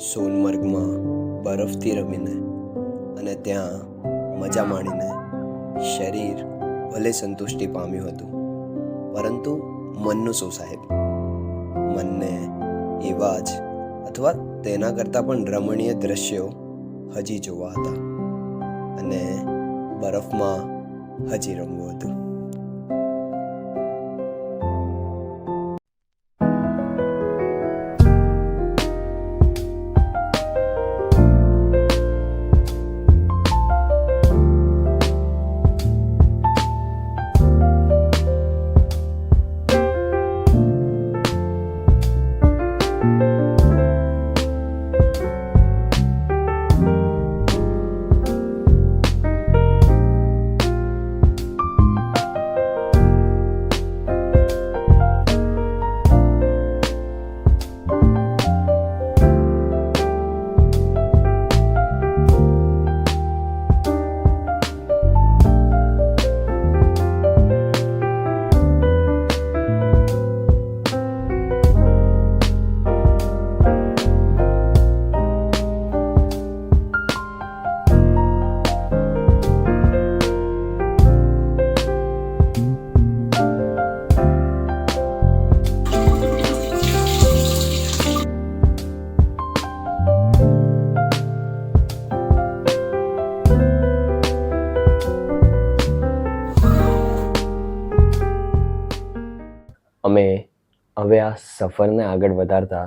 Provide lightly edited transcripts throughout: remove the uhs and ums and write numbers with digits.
સોનમર્ગમાં બરફથી રમીને અને ત્યાં મજા માણીને શરીર ભલે સંતુષ્ટિ પામ્યું હતું, પરંતુ મનનું શું સાહેબ? મનને એવા જ અથવા તેના કરતાં પણ રમણીય દ્રશ્યો હજી જોવા હતા અને બરફમાં હજી રમવું હતું. અમે હવે આ સફરને આગળ વધારતા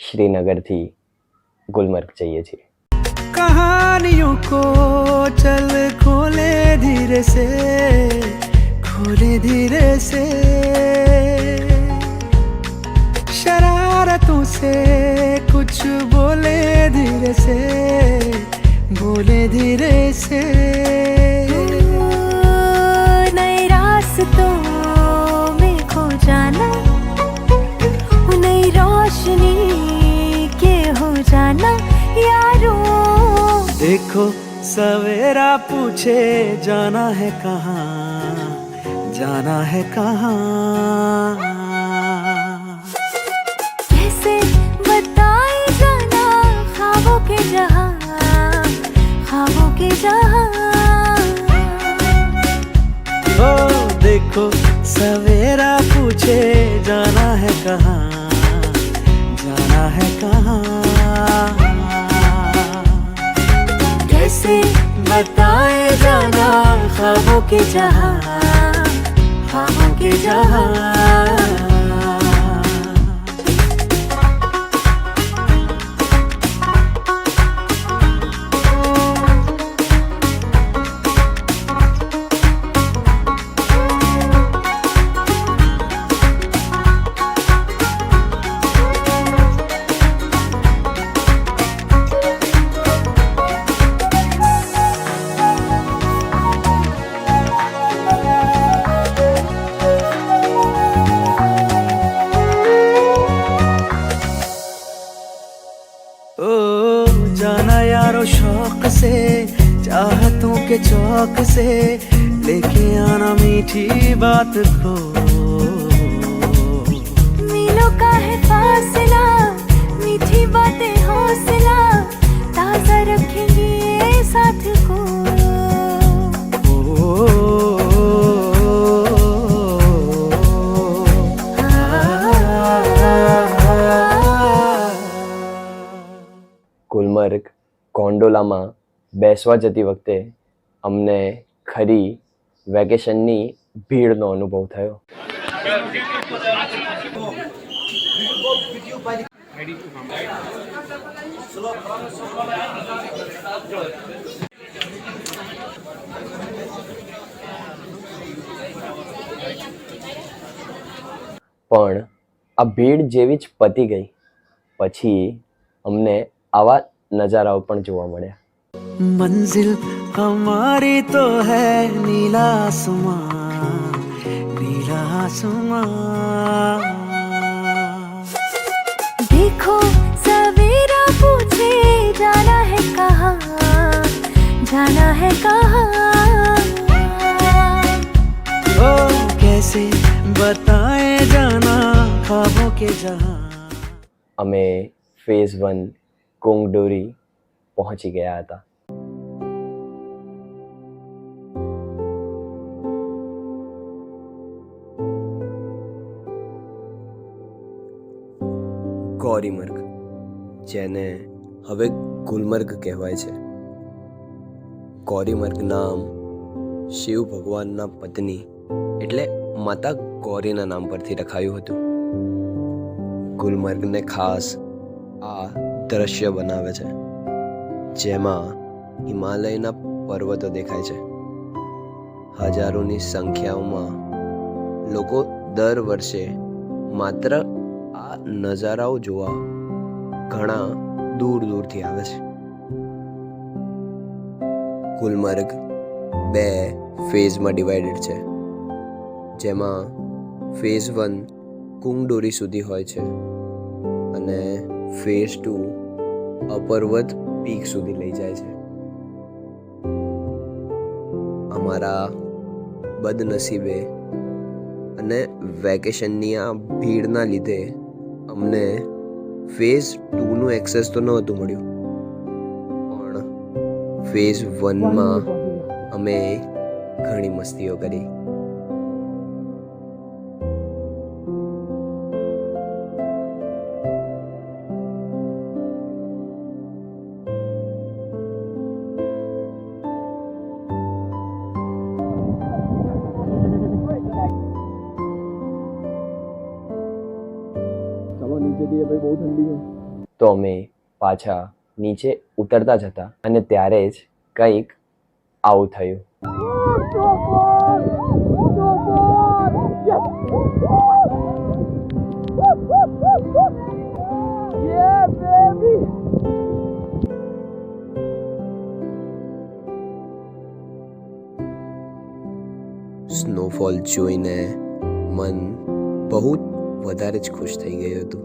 શ્રીનગરથી ગુલમર્ગ જઈએ છીએ. कहानियों को चल खोले धीरे से शरारतों से कुछ बोले धीरे से नए रास्तों में खो जाना, नई रोशनी के हो जाना यारों. देखो सवेरा पूछे जाना है कहाँ कैसे बताए जाना ख्वाबों के जहां. ओ देखो सवेरा पूछे जाना है कहाँ कैसे बताए जाना ख्वाबों के जहां. ओ जाना यारो शौक से, चाहतों के चौक से लेके आना मीठी बात को. मीलों का है फासला, मीठी बातें हौसला ताजा रखेंगी ये साथ को. ગુલમર્ગ ગોંડોલામાં બેસવા જતી વખતે અમને ખરી વેકેશનની ભીડનો અનુભવ થયો. પણ આ ભીડ જેવી જ પતી ગઈ પછી અમને આવા નજારાઓ પણ જોવા મળ્યા. मंजिल हमारी तो है नीला आसमां. देखो सवेरा पूछे जाना है कहाँ. ओ कैसे बताए जाना ख्वाबों के जहां. અમે ફેઝ 1 કુંગડોરી પહોંચી ગયા હતા. ગૌરીમર્ગ, જેને હવે ગુલમર્ગ કહેવાય છે. ગૌરીમર્ગ નામ શિવ ભગવાનના પત્ની એટલે માતા ગૌરીના નામ પરથી રખાયું હતું. ગુલમર્ગને ખાસ આ દ્રશ્ય બનાવે છે, જેમાં હિમાલયના પર્વતો દેખાય છે. હજારોની સંખ્યાઓમાં લોકો દર વર્ષે માત્ર આ નજારાઓ જોવા ઘણા દૂર દૂરથી આવે છે. ગુલમર્ગ 2 ફેઝમાં ડિવાઇડેડ છે, જેમાં ફેઝ 1 કુંગડોરી સુધી હોય છે અને ફેઝ 2 અપર્વત પીક સુધી લઈ જાય છે. અમારા બદનસીબે અને વેકેશનની આ ભીડના લીધે અમને ફેઝ 2નું એક્સેસ તો નહોતું મળ્યું, પણ ફેઝ 1માં અમે ઘણી મસ્તીઓ કરી. તો અમે પાછા નીચે ઉતરતા જ હતા અને ત્યારે જ કંઈક આવું થયું. સ્નોફોલ જોઈને મન બહુ વધારે જ ખુશ થઈ ગયું હતું.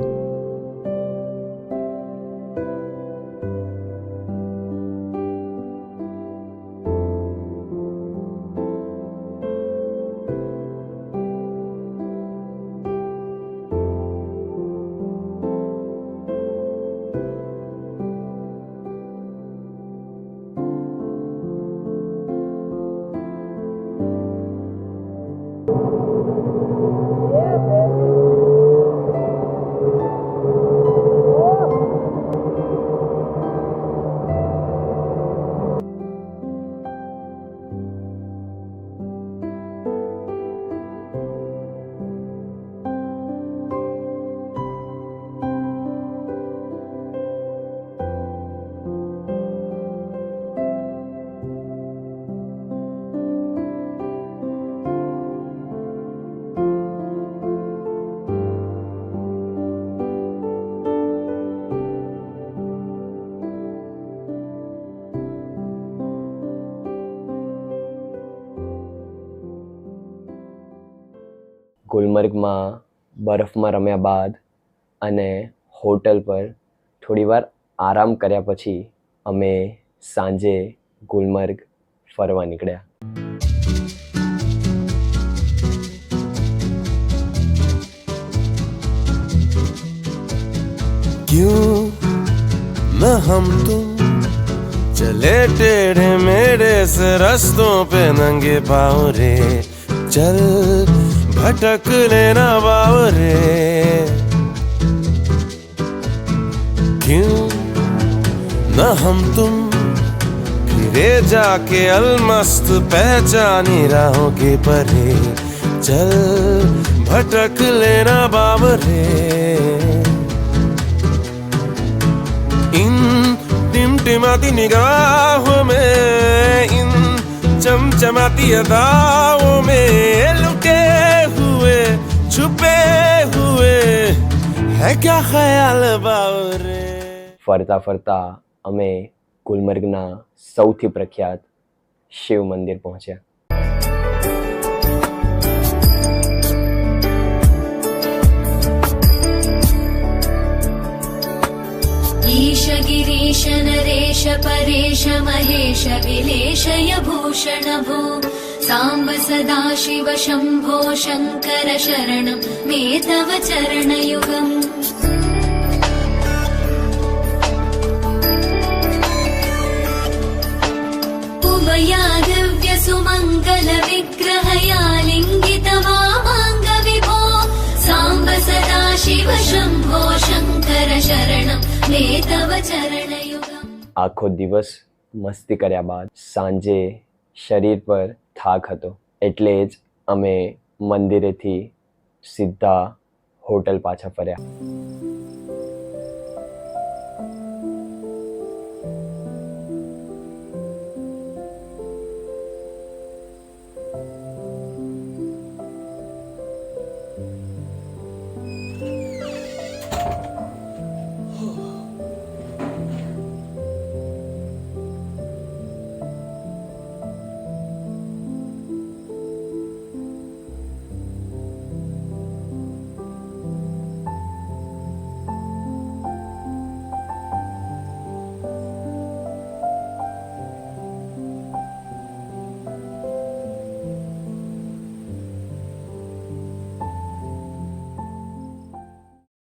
ગુલમર્ગમાં બરફમાં રમ્યા બાદ અને હોટલ પર થોડીવાર આરામ કર્યા પછી અમે સાંજે ગુલમર્ગ ફરવા નીકળ્યા. क्यों न हम तुम चले टेढ़े मेढ़े से रस्तों पे नंगे पाँव रे, चल भटक लेना बाव रे. क्यों न हम तुम फिरे जाके अलमस्त पहचानी राहों के परे, चल भटक लेना बाव रे. इन टिमटिमाती निगाहों में, इन चमचमाती अदाओं में लुके हुए छुपे हुए है क्या ख्याल बावरे. ફરતા ફરતા અમે ગુલમર્ગના સૌથી પ્રખ્યાત શિવ મંદિર પહોંચ્યા. ईश गिरीश नरेश परेश महेश विलेशय भूषण भो सांब सदा शिव शंभो शंकर शरणं मे तव चरणयुगम्. सदाशिव शम्भो शङ्कर शरणं मे तव चरणयुगम्। આખો દિવસ મસ્તી કર્યા બાદ સાંજે શરીર પર થાક હતો, એટલે જ અમે મંદિરેથી સીધા હોટલ પાછા ફર્યા.